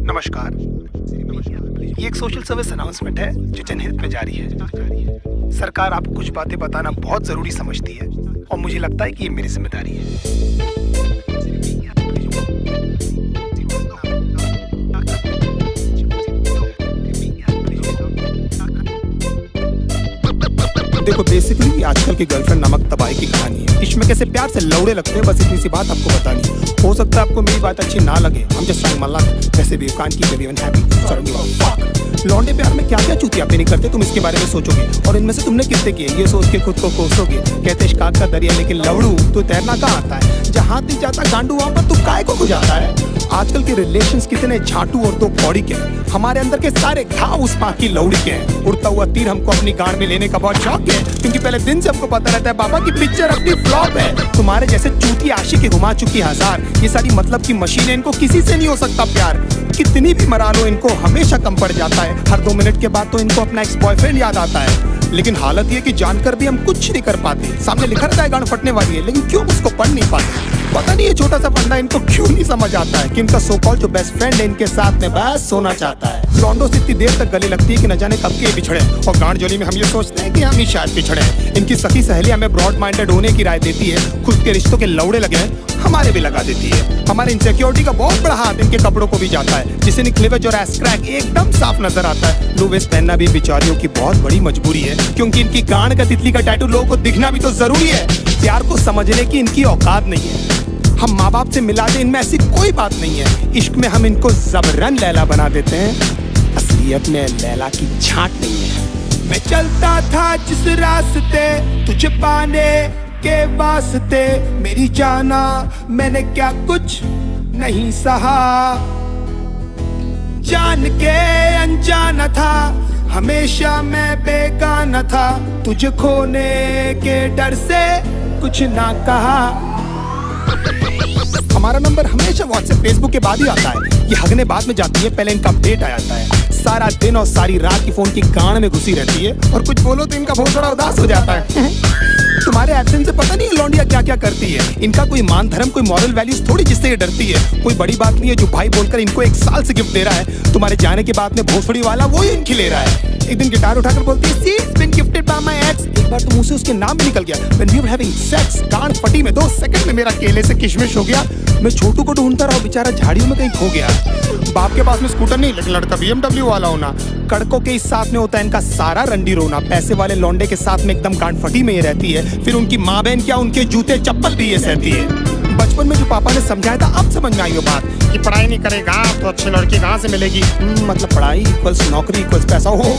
नमस्कार, ये एक सोशल सर्विस अनाउंसमेंट है जो जनहित में जारी है। सरकार आपको कुछ बातें बताना बहुत जरूरी समझती है और मुझे लगता है कि ये मेरी जिम्मेदारी है। देखो, बेसिकली आजकल की गर्लफ्रेंड नमक तबाही की कहानी है। इश्क में कैसे प्यार से लौड़े लगते हैं, बस इतनी सी बात आपको बतानी है। हो सकता है आपको मेरी बात अच्छी ना लगे, हम जस्ट ट्राइंग माय लक। वैसे भी कान की एवरीवन हैप्पी। लौंडे प्यार में क्या क्या चूतियापे नहीं करते, तुम इसके बारे में सोचोगे और इनमें से तुमने कितने किए ये सोच के खुद को कोसोगे। कहते इश्काक का दरिया लेकिन लवड़ू तो तैरना कहाँ आता है। जहाँ नहीं जाता गांडू वहाँ पर तू काय को जाता है। आजकल के रिलेशंस कितने झाटू और दो कौड़ी के हैं। हमारे अंदर के सारे घाव उस माँ की लौड़ी के हैं। उड़ता हुआ तीर हमको अपनी गांड में लेने का बहुत शौक है, क्योंकि पहले दिन से हमको पता रहता है बाबा की पिक्चर अपनी फ्लॉप है। तुम्हारे जैसे चूती आशिक घुमा चुकी हजार, ये सारी मतलब की मशीनें, इनको किसी से नहीं हो सकता प्यार। कितनी भी मरा लो इनको हमेशा कम पड़ जाता है। हर 2 मिनट के बाद तो इनको अपना एक्स बॉयफ्रेंड याद आता है। लेकिन हालत ये कि जानकर भी हम कुछ नहीं कर पाते। सामने लिखा रहता है गांड फटने वाली है, लेकिन क्यों उसको पढ़ नहीं पाते। पता नहीं ये छोटा सा फंडा इनको क्यों नहीं समझ आता है कि इनका सो कॉल्ड जो बेस्ट फ्रेंड है इनके साथ में बस सोना चाहता है। लॉन्डो से इतनी देर तक गले लगती है कि न जाने कब के बिछड़े, और गांड जोली में हम ये सोचते हैं कि हम ही शायद पिछड़े। इनकी सखी सहेली हमें ब्रॉड माइंडेड होने की राय देती है, खुद के रिश्तों के लौड़े लगे हैं हमारे भी लगा देती है। हमारे इनसिक्योरिटी का बहुत बड़ा हाथ इनके कपड़ों को भी जाता है, जिसे निकलेवेज और एस क्रैक एकदम साफ नजर आता है। लो वेस्ट पहनना भी बेचारियों की बहुत बड़ी मजबूरी है, क्योंकि इनकी गांड का तितली का टैटू लोगों को दिखना भी तो जरूरी है। प्यार को समझने की इनकी औकात नहीं है। हम माँ बाप से मिला दे, इनमें ऐसी कोई बात नहीं है। इश्क में हम इनको जबरन लैला बना देते हैं, असलियत में लैला की छांट नहीं है। मैं चलता था जिस रास्ते तुझे पाने के वास्ते, मेरी जाना मैंने क्या कुछ नहीं सहा। जान के अनजाना था, हमेशा मैं बेगाना था, तुझे खोने के डर से कुछ ना कहा। हमारा नंबर हमेशा व्हाट्सएप फेसबुक के बाद ही आता है। ये हगने बाद में जाती है, पहले इनका अपडेट आ जाता है। सारा दिन और सारी रात की फोन की गांड में घुसी रहती है, और कुछ बोलो तो इनका बहुत बड़ा उदास हो जाता है। तुम्हारे एब्सेंस से पता नहीं है लौंडिया क्या क्या करती है। इनका कोई मान धर्म कोई मॉरल वैल्यूज थोड़ी जिससे ये डरती है। कोई बड़ी बात नहीं है जो भाई बोलकर इनको 1 साल से गिफ्ट दे रहा है। तुम्हारे जाने के बाद में भोसड़ी वाला वो ही इनकी ले रहा है। एक दिन गिटार उठाकर बोलती है see it's been gifted by my ex. एक बार तो मुंह से उसके नाम भी निकल गया। When we were having sex, गांड फटी में 2 सेकंड में मेरा केले से किशमिश हो गया। मैं छोटू को ढूंढता रहा, बेचारा झाड़ियों में कहीं खो गया। बाप के पास में स्कूटर नहीं, लेकिन लड़का BMW वाला होना। कड़कों के इस साथ में होता है इनका सारा रंडी रोना। पैसे वाले लौंडे के साथ में एकदम गांड फटी में ये रहती है। फिर उनकी माँ बहन क्या, उनके जूते चप्पल भी ये सहती है। बचपन में जो पापा ने समझाया था अब समझ में आई वो बात कि पढ़ाई नहीं करेगा तो अच्छी लड़की कहाँ से मिलेगी। मतलब पढ़ाई इक्वल्स नौकरी इक्वल्स पैसा। हो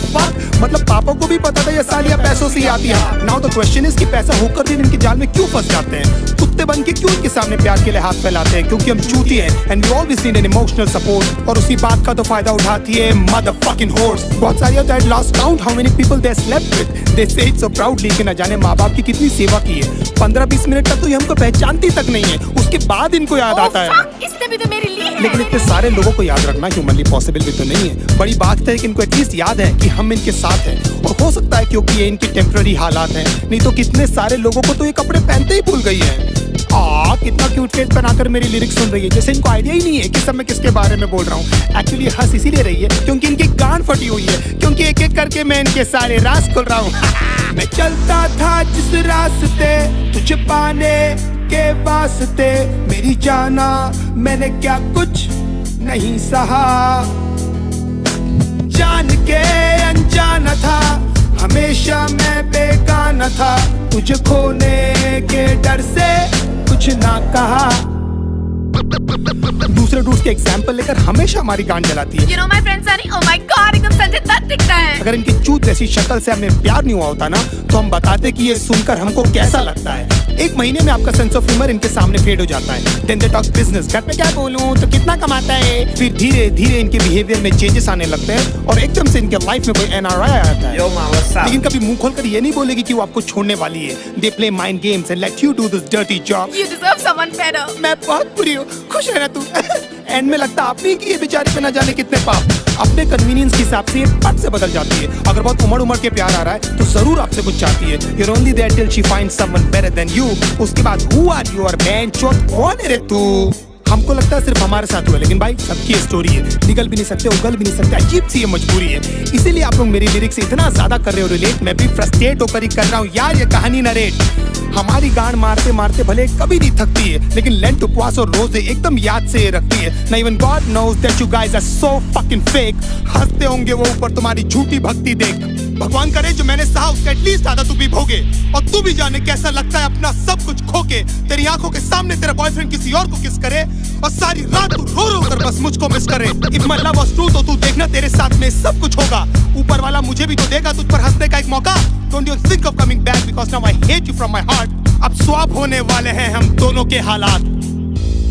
मतलब पापा को भी पता था ये सालियाँ पैसों से ही आती है। नाउ द क्वेश्चन इज कि पैसा होकर भी इनके जाल में क्यों फंस जाते हैं। कुत्ते बन के क्यों इनके सामने प्यार के लिए हाथ फैलाते हैं, क्योंकि हम चूती हैं and we always need an emotional support. और उसी बात का तो फायदा उठाती है मदरफकिंग होर्स। बहुत सारी होता है lost count how many people they slept with, they say it so proudly कि न जाने माँ बाप की कितनी सेवा की है। 15-20 मिनट तक तो ये हमको पहचानती तक नहीं है, उसके बाद इनको याद आता है। इसने भी तो मेरे लिए है। लेकिन इतने सारे लोगों को याद रखना ह्यूमनली पॉसिबल भी तो नहीं है। बड़ी बात है कि इनको एटलीस्ट याद है कि हम इनके साथ हैं, और हो सकता है क्योंकि ये इनकी टेम्पररी हालात हैं, नहीं तो कितने सारे लोगों को तो ये कपड़े पहनते ही भूल गई है। कितना क्यूट फेस बनाकर मेरी लिरिक्स सुन रही है, जैसे इनको आइडिया ही नहीं है कि सब मैं किसके बारे में बोल रहा हूँ। एक्चुअली हंस इसीलिए रही है क्योंकि इनकी गांड फटी हुई है, क्योंकि एक एक करके मैं इनके सारे राज खोल रहा हूँ। मैं चलता था जिस रास्ते तुझे पाने के वास्ते, मेरी जाना मैंने क्या कुछ नहीं सहा। जान के अनजाना था, हमेशा मैं बेगाना था, तुझे खोने के डर से कुछ ना कहा। दूसरे डूड्स के एग्जाम्पल लेकर हमेशा हमारी गांड जलाती है। You know my friend Sunny, oh my God, एकदम संजय दत्त दिखता है। अगर इनकी चूत जैसी शक्ल से हमें प्यार नहीं हुआ होता ना, तो हम बताते कि ये सुनकर हमको कैसा लगता है। 1 महीने में आपका सेंस ऑफ ह्यूमर इनके सामने फेड हो जाता है। Then they talk business, घर पे क्या बोलूं तो कितना कमाता है। फिर धीरे धीरे इनके बिहेवियर में चेंजेस आने लगते हैं, और एकदम से इनके लाइफ में कोई NRI आ जाता है। लेकिन कभी मुंह खोलकर ये नहीं बोलेगी कि वो आपको छोड़ने वाली है। They play mind games and let you do this dirty job. You deserve someone better. मैं बहुत बुरी हूँ, खुश रहना तू। एंड में लगता आप नहीं कि ये बेचारे पे न जाने कितने पाप। अपने कन्वीनियंस के हिसाब से ये पट से बदल जाती है। अगर बहुत उमड़ के प्यार आ रहा है तो जरूर आपसे कुछ चाहती है। You're only there till she finds someone better than you. उसके बाद who are you और बहन चोद कौन है रे तू। हमको लगता है सिर्फ हमारे साथ हुआ, लेकिन भाई सबकी स्टोरी है, निकल भी नहीं सकते, उगल भी नहीं सकते, अजीब सी ये मजबूरी है। इसीलिए आप लोग मेरी लिरिक्स से इतना ज्यादा कर रहे हो रिलेट, मैं भी फ्रस्ट्रेट होकर ही कर रहा हूँ यार ये कहानी नरेट। हमारी गांड मारते मारते भले कभी नहीं थकती है, लेकिन लेंट उपवास और रोजे एकदम याद से रखती है ना। Even God knows that you guys are so fucking fake. हंसते होंगे वो ऊपर तुम्हारी झूठी भक्ति देख। भगवान करे जो मैंने सहा उसका एटलीस्ट आधा तू भी भोगे, और तू भी जाने कैसा लगता है अपना सब कुछ खो के। तेरी आंखों के सामने तेरा बॉयफ्रेंड किसी और को किस करे, और सारी रात तू रो रो कर बस मुझको मिस करे। If my love was true तो तू देखना तेरे साथ में सब कुछ होगा। ऊपर वाला मुझे भी तो देगा तुझ पर हंसने का एक मौका। Don't you think of coming back because now I hate you from my heart। अब स्वैप होने वाले हैं हम दोनों के हालात।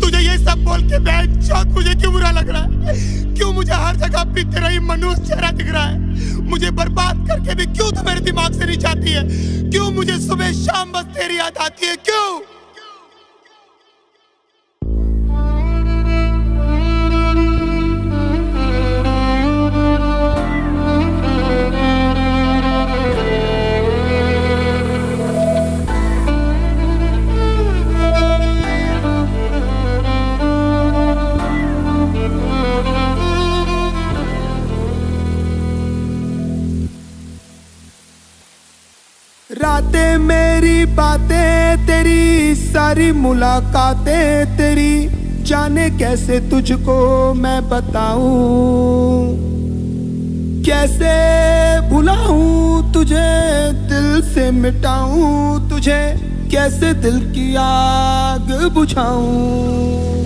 तुझे ये सब बोल के बेंचौत मुझे क्यों बुरा लग रहा है? क्यों मुझे हर जगह अपनी तेरा ही मनुष्य चेहरा दिख रहा है? मुझे बर्बाद करके भी क्यों तू मेरे दिमाग से नहीं जाती है? क्यों मुझे सुबह शाम बस तेरी याद आती है? क्यों? रातें मेरी बातें तेरी, सारी मुलाकातें तेरी, जाने कैसे तुझको मैं बताऊं, कैसे भुलाऊं तुझे, दिल से मिटाऊं तुझे, कैसे दिल की आग बुझाऊं।